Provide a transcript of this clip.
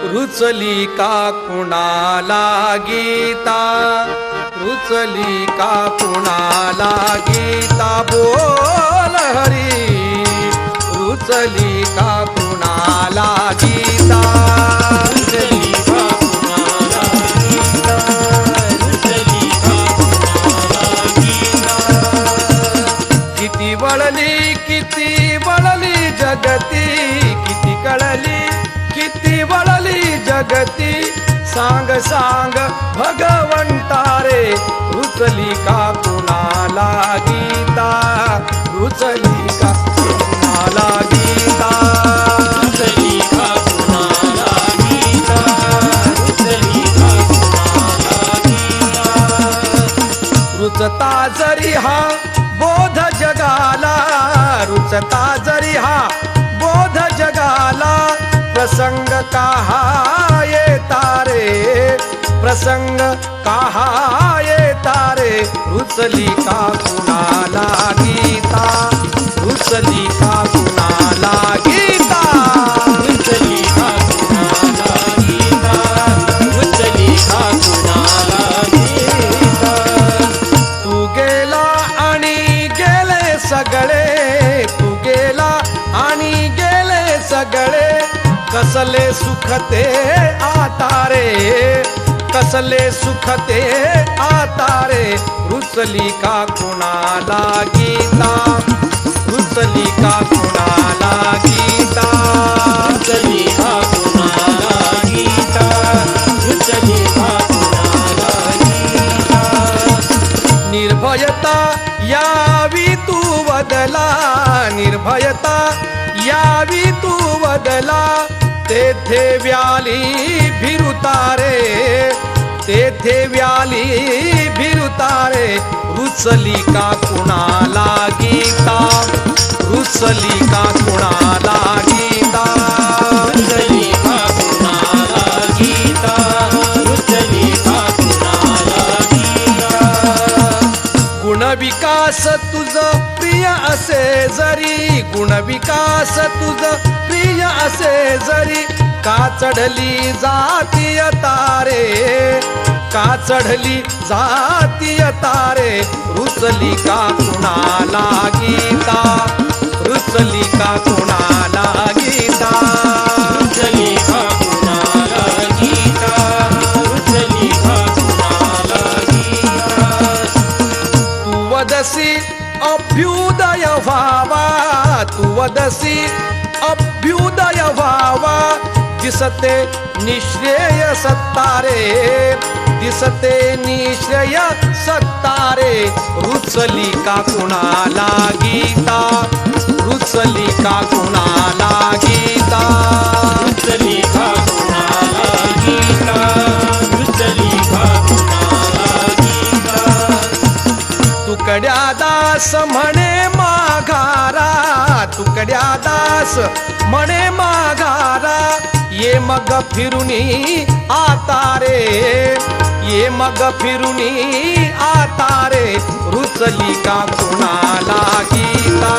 रुचली का कुणाला गीता, रुचली का कुणाला गीता, बोल हरी रुचली का कुणाला गीता, रुचली का कुणाला गीता, रुचली का कुणाला गीता. किती वळली जगती, किती कळली किती वळली जगती, सांग सांग भगवंता रे रुचली का कुणाला गीता, रुचली का कुणाला गीता, रुचली का कुणाला गीता, रुचली का कुणाला गीता. रुचता जरी हा बोध जगाला, रुचता जरी हा बोध जगाला, प्रसंग कहा येता रे, प्रसंग कहा येता रे, रुचली का कुणाला गीता, रुचली का कुणाला गीता, रुचली का कुणाला गीता, रुचली का कुणाला गीता. तू गेला आणि गेले सगळे, तू गेला आणि गेले सगळे, कसले सुखते आता रे, कसले सुखते आता रे, रुचली का कुणाला गीता, रुचली का कुणाला गीता, रुचली का कुणाला गीता, रुचली का कुणाला गीता. निर्भयता यावी तू बदला, निर्भयता यावी तू बदला, तेथे व्याली भिरुतारे, तेथे व्याली भिरुतारे, रुचली का कुणाला गीता, रुचली का कुणाला गीता, रुचली का कुणाला गीता, रुचली का कुणाला गीता. गुणविकास तुझ प्रिय असे जरी, गुणविकास तुझ प्रिय असे जरी, का चढली जातीय तारे, का चढली जातीय तारे, रुचली का कुणाला गीता, रुचली का कुणाला गीता, रुचली का कुणाला गीता, रुचली का कुणाला गीता. तू वदसी अभ्युदय व्हावा, तू वदसी अभ्युदय व्हावा, दिसते निश्रेय सत्तारे, दिसते निश्रेय सत्तारे, रुचली का कुणाला गीता, रुचली का कुणाला गीता, रुचली का कुणाला गीता, रुचली का कुणाला गीता. तुकड्या दास म्हणे माघारा, तुकड्या दास म्हणे माघारा, ये मग फिरुनी आता रे, ये मग फिरुनी आता रे, रुचली का कुणाला गीता,